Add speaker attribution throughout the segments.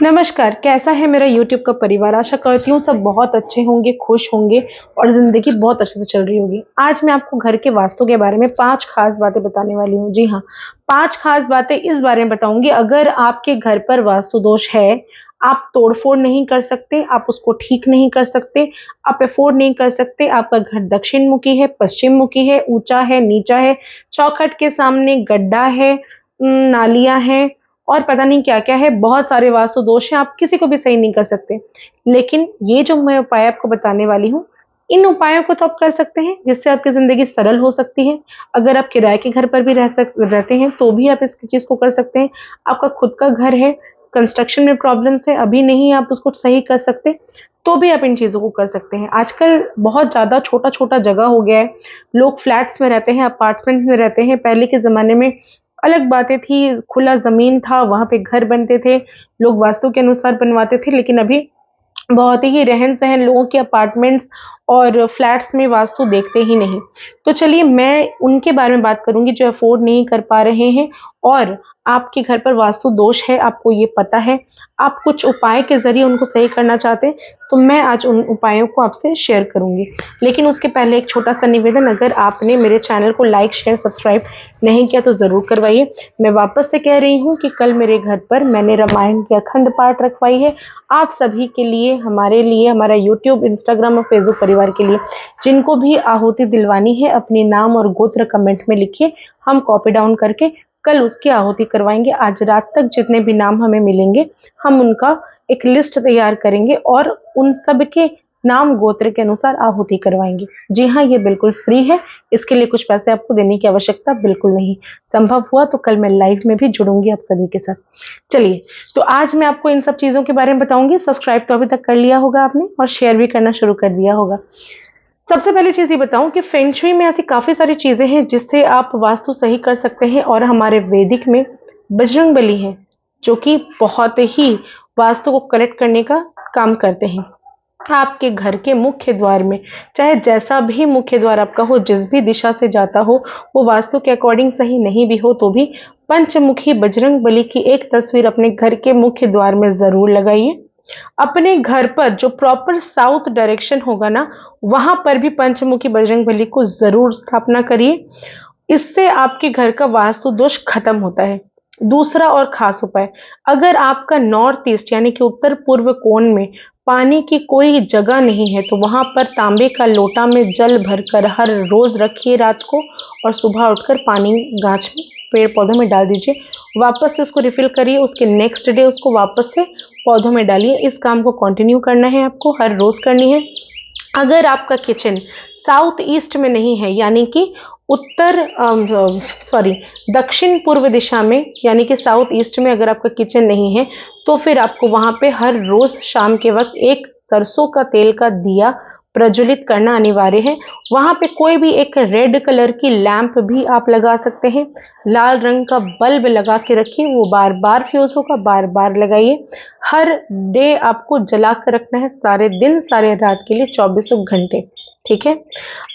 Speaker 1: नमस्कार, कैसा है मेरा यूट्यूब का परिवार? आशा करती हूँ सब बहुत अच्छे होंगे, खुश होंगे और ज़िंदगी बहुत अच्छे से चल रही होगी। आज मैं आपको घर के वास्तु के बारे में 5 ख़ास बातें बताने वाली हूँ। जी हाँ, 5 ख़ास बातें इस बारे में बताऊँगी अगर आपके घर पर वास्तु दोष है, आप तोड़-फोड़ नहीं कर सकते, आप उसको ठीक नहीं कर सकते, आप अफ़ोर्ड नहीं कर सकते, आपका घर दक्षिण-मुखी है, पश्चिम-मुखी है, ऊँचा है, नीचा है, चौखट के सामने गड्ढा है, नालियाँ हैं और पता नहीं क्या-क्या है, बहुत सारे वास्तु दोष हैं, आप किसी को भी सही नहीं कर सकते। लेकिन ये जो मैं उपाय आपको बताने वाली हूँ, इन उपायों को तो आप कर सकते हैं, जिससे आपकी ज़िंदगी सरल हो सकती है। अगर आप किराए के घर पर भी रहते हैं, तो भी आप इस चीज़ को कर सकते हैं। आपका खुद का घर है, कंस्ट्रक्शन में प्रॉब्लम्स है, अभी नहीं आप उसको सही कर सकते, तो भी आप इन चीज़ों को कर सकते हैं। आजकल बहुत ज़्यादा छोटा-छोटा जगह हो गया है, लोग फ्लैट्स में रहते हैं, अपार्टमेंट में रहते हैं। पहले के ज़माने में अलग बातें थी, खुला ज़मीन था, वहाँ पे घर बनते थे, लोग वास्तु के अनुसार बनवाते थे, लेकिन अभी बहुत ही रहन-सहन लोगों के अपार्टमेंट्स और फ्लैट्स में वास्तु देखते ही नहीं। तो चलिए मैं उनके बारे में बात करूँगी जो अफ़ोर्ड नहीं कर पा रहे हैं और आपके घर पर वास्तु दोष है, आपको ये पता है, आप कुछ उपाय के ज़रिए उनको सही करना चाहते हैं, तो मैं आज उन उपायों को आपसे शेयर करूँगी। लेकिन उसके पहले एक छोटा-सा निवेदन, अगर आपने मेरे चैनल को लाइक, शेयर, सब्सक्राइब नहीं किया तो ज़रूर करवाइए। मैं वापस से कह रही हूँ कि कल मेरे घर पर मैंने रामायण की अखंड पाठ रखवाई है, आप सभी के लिए, हमारे लिए, हमारा यूट्यूब, इंस्टाग्राम और फेसबुक परिवार के लिए। जिनको भी आहुति दिलवानी है, अपने नाम और गोत्र कमेंट में लिखिए, हम कॉपी डाउन करके कल उसकी आहुति करवाएँगे। आज रात तक जितने भी नाम हमें मिलेंगे, हम उनका एक लिस्ट तैयार करेंगे और उन सब के नाम गोत्र के अनुसार आहुति करवाएँगे। जी हाँ, ये बिल्कुल फ्री है, इसके लिए कुछ पैसे आपको देने की आवश्यकता बिल्कुल नहीं। संभव हुआ तो कल मैं लाइव में भी जुड़ूँगी आप सभी के साथ। चलिए, तो आज मैं आपको इन सब चीज़ों के बारे में बताऊँगी। सब्सक्राइब तो अभी तक कर लिया होगा आपने और शेयर भी करना शुरू कर दिया होगा। सबसे पहली चीज़ ये बताऊँ कि फेंग शुई में ऐसी काफ़ी सारी चीज़ें हैं जिससे आप वास्तु सही कर सकते हैं और हमारे वैदिक में बजरंगबली है, जो कि बहुत ही वास्तु को करेक्ट करने का काम करते हैं। आपके घर के मुख्य द्वार में, चाहे जैसा भी मुख्य द्वार आपका हो, जिस भी दिशा से जाता हो, वो वास्तु के अकॉर्डिंग सही नहीं भी हो तो भी पंचमुखी बजरंगबली की एक तस्वीर अपने घर के मुख्य द्वार में ज़रूर लगाइए। अपने घर पर जो प्रॉपर साउथ डायरेक्शन होगा ना, वहां पर भी पंचमुखी बजरंगबली को जरूर स्थापना करिए। इससे आपके घर का वास्तु दोष खत्म होता है। दूसरा और खास उपाय, अगर आपका नॉर्थ ईस्ट यानी कि उत्तर पूर्व कोण में पानी की कोई जगह नहीं है, तो वहां पर तांबे का लोटा में जल भरकर हर रोज रखिए रात को और सुबह उठकर पानी गाछ में, पेड़ पौधों में डाल दीजिए। वापस से उसको रिफिल करिए, उसके नेक्स्ट डे उसको वापस से पौधों में डालिए। इस काम को कंटिन्यू करना है, आपको हर रोज करनी है। अगर आपका किचन साउथ ईस्ट में नहीं है, यानी कि उत्तर सॉरी दक्षिण पूर्व दिशा में, यानी कि साउथ ईस्ट में अगर आपका किचन नहीं है, तो फिर आपको वहां पे हर रोज शाम के वक्त एक सरसों का तेल का दिया प्रज्वलित करना अनिवार्य है। वहां पे कोई भी एक रेड कलर की लैंप भी आप लगा सकते हैं। लाल रंग का बल्ब लगा के रखिए, वो बार बार फ्यूज होगा, बार बार लगाइए। हर डे आपको जला कर रखना है, सारे दिन सारे रात के लिए 24 घंटे। ठीक है।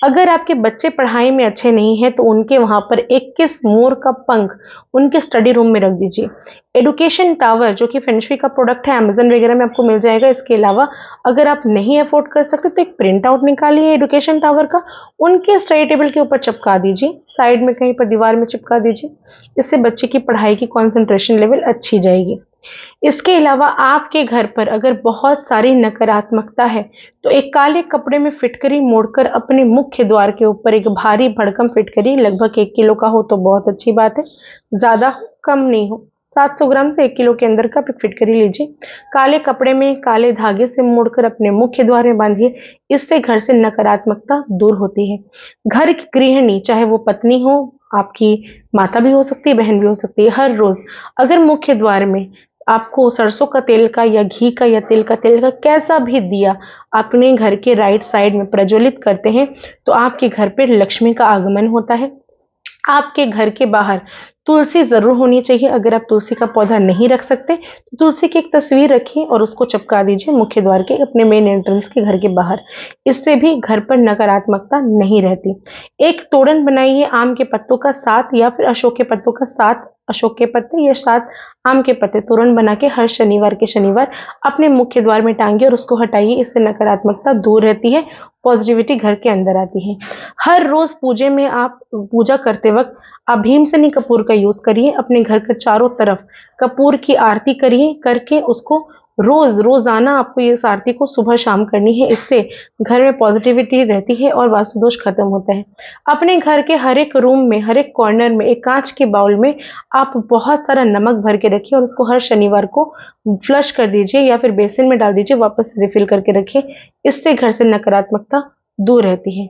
Speaker 1: अगर आपके बच्चे पढ़ाई में अच्छे नहीं हैं, तो उनके वहां पर 21 मोर का पंख उनके स्टडी रूम में रख दीजिए। एडुकेशन टावर जो कि फेंग शुई का प्रोडक्ट है, अमेजन वगैरह में आपको मिल जाएगा। इसके अलावा अगर आप नहीं अफोर्ड कर सकते तो एक प्रिंट आउट निकालिए एडुकेशन टावर का, उनके स्टडी टेबल के ऊपर चिपका दीजिए, साइड में कहीं पर दीवार में चिपका दीजिए। इससे बच्चे की पढ़ाई की कंसंट्रेशन लेवल अच्छी जाएगी। इसके अलावा आपके घर पर अगर बहुत सारी नकारात्मकता है, तो एक काले कपड़े में फिटकरी मोड़कर अपने मुख्य द्वार के ऊपर एक भारी भड़कम फिटकरी, लगभग 1 किलो का हो तो बहुत अच्छी बात है, ज़्यादा कम नहीं हो, 700 ग्राम से 1 किलो के अंदर का फिटकरी लीजिए। काले कपड़े में काले धागे से मोड़कर अपने मुख्य द्वार में बांधिए। इससे घर से नकारात्मकता दूर होती है। घर की गृहिणी, चाहे वो पत्नी हो, आपकी माता भी हो सकती है, बहन भी हो सकती है, हर रोज अगर मुख्य द्वार में आपको सरसों का तेल का या घी का या तिल का तेल का कैसा भी दिया अपने घर के राइट साइड में प्रज्वलित करते हैं, तो आपके घर पर लक्ष्मी का आगमन होता है। आपके घर के बाहर तुलसी जरूर होनी चाहिए। अगर आप तुलसी का पौधा नहीं रख सकते, तो तुलसी की एक तस्वीर रखिए और उसको चिपका दीजिए मुख्य द्वार के अपने मेन एंट्रेंस के घर के बाहर। इससे भी घर पर नकारात्मकता नहीं रहती। एक तोरण बनाइए आम के पत्तों का 7 या फिर अशोक के पत्तों का 7 अशोक के पत्ते या 7 आम के पत्ते तोरण बना के हर शनिवार के शनिवार अपने मुख्य द्वार में टांगिए और उसको हटाइए। इससे नकारात्मकता दूर रहती है, पॉजिटिविटी घर के अंदर आती है। हर रोज पूजा करते वक्त आप भीमसेनी कपूर का यूज करिए। अपने घर के चारों तरफ कपूर की आरती करिए, करके उसको रोजाना आपको इस आरती को सुबह शाम करनी है। इससे घर में पॉजिटिविटी रहती है और वास्तु दोष खत्म होता है। अपने घर के हर एक रूम में, हर एक कॉर्नर में एक कांच के बाउल में आप बहुत सारा नमक भर के रखिए और उसको हर शनिवार को फ्लश कर दीजिए या फिर बेसिन में डाल दीजिए, वापस रिफिल करके रखिए। इससे घर से नकारात्मकता दूर रहती है।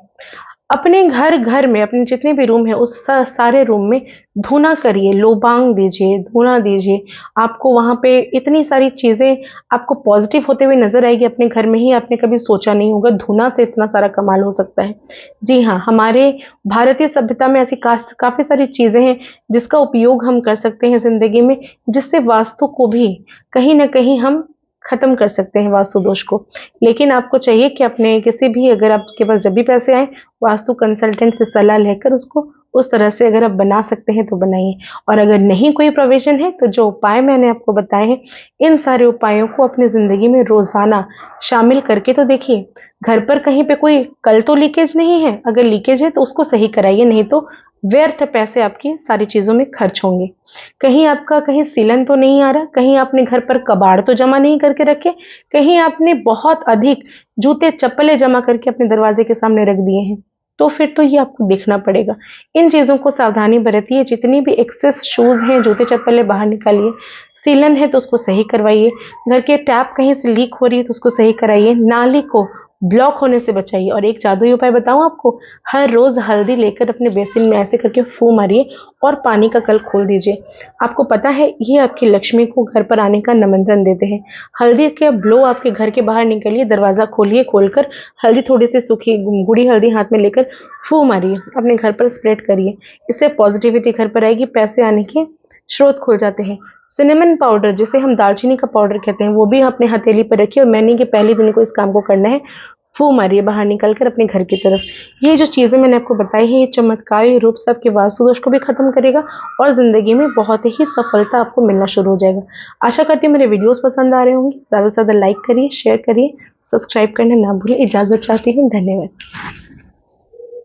Speaker 1: अपने घर में अपने जितने भी रूम है उस सारे रूम में धूना करिए, लोबांग दीजिए, धूना दीजिए। आपको वहाँ पे इतनी सारी चीज़ें आपको पॉजिटिव होते हुए नजर आएगी अपने घर में ही, आपने कभी सोचा नहीं होगा धूना से इतना सारा कमाल हो सकता है। जी हाँ, हमारे भारतीय सभ्यता में ऐसी काफ़ी सारी चीज़ें हैं जिसका उपयोग हम कर सकते हैं ज़िंदगी में, जिससे वास्तु को भी कहीं ना कहीं हम खत्म कर सकते हैं, वास्तु दोष को। लेकिन आपको चाहिए कि अपने किसी भी, अगर आपके पास जब भी पैसे आए, वास्तु कंसल्टेंट से सलाह लेकर उसको उस तरह से अगर आप बना सकते हैं तो बनाइए। और अगर नहीं कोई प्रोविजन है तो जो उपाय मैंने आपको बताए हैं, इन सारे उपायों को अपनी ज़िंदगी में रोज़ाना शामिल करके तो देखिए। घर पर कहीं पे कोई कल तो लीकेज नहीं है, अगर लीकेज है तो उसको सही कराइए, नहीं तो व्यर्थ पैसे आपकी सारी चीज़ों में खर्च होंगे। कहीं सीलन तो नहीं आ रहा, कहीं आपने घर पर कबाड़ तो जमा नहीं करके रखे, कहीं आपने बहुत अधिक जूते चप्पलें जमा करके अपने दरवाजे के सामने रख दिए हैं, तो फिर तो ये आपको देखना पड़ेगा। इन चीज़ों को सावधानी बरतिए। जितनी भी एक्सेस शूज़ हैं, जूते चप्पलें बाहर निकालिए। सीलन है तो उसको सही करवाइए। घर के टैप कहीं से लीक हो रही है तो उसको सही कराइए। नाली को ब्लॉक होने से बचाइए। और एक जादुई उपाय बताऊं आपको, हर रोज हल्दी लेकर अपने बेसिन में ऐसे करके फूं मारिए और पानी का कल खोल दीजिए। आपको पता है ये आपकी लक्ष्मी को घर पर आने का निमंत्रण देते हैं। हल्दी के ब्लो आपके घर के बाहर निकलिए, दरवाजा खोलिए, खोलकर हल्दी थोड़ी सी सूखी गूढ़ी हल्दी हाथ में लेकर फूं मारिए, अपने घर पर स्प्रेड करिए। इससे पॉजिटिविटी घर पर आएगी, पैसे आने के स्रोत खुल जाते हैं। सिनेमन पाउडर, जिसे हम दालचीनी का पाउडर कहते हैं, वो भी अपने हथेली पर रखिए और महीने के पहले दिन को इस काम को करना है। फू मारिए बाहर निकलकर अपने घर की तरफ। ये जो चीज़ें मैंने आपको बताई है, ये चमत्कारी रूप से आपके वास्तु दोष को भी खत्म करेगा और जिंदगी में बहुत ही सफलता आपको मिलना शुरू हो जाएगा। आशा करती हूँ मेरे वीडियोस पसंद आ रहे होंगे। ज़्यादा से ज़्यादा लाइक करिए, शेयर करिए, सब्सक्राइब करना ना भूलें। इजाज़त चाहती हूँ, धन्यवाद।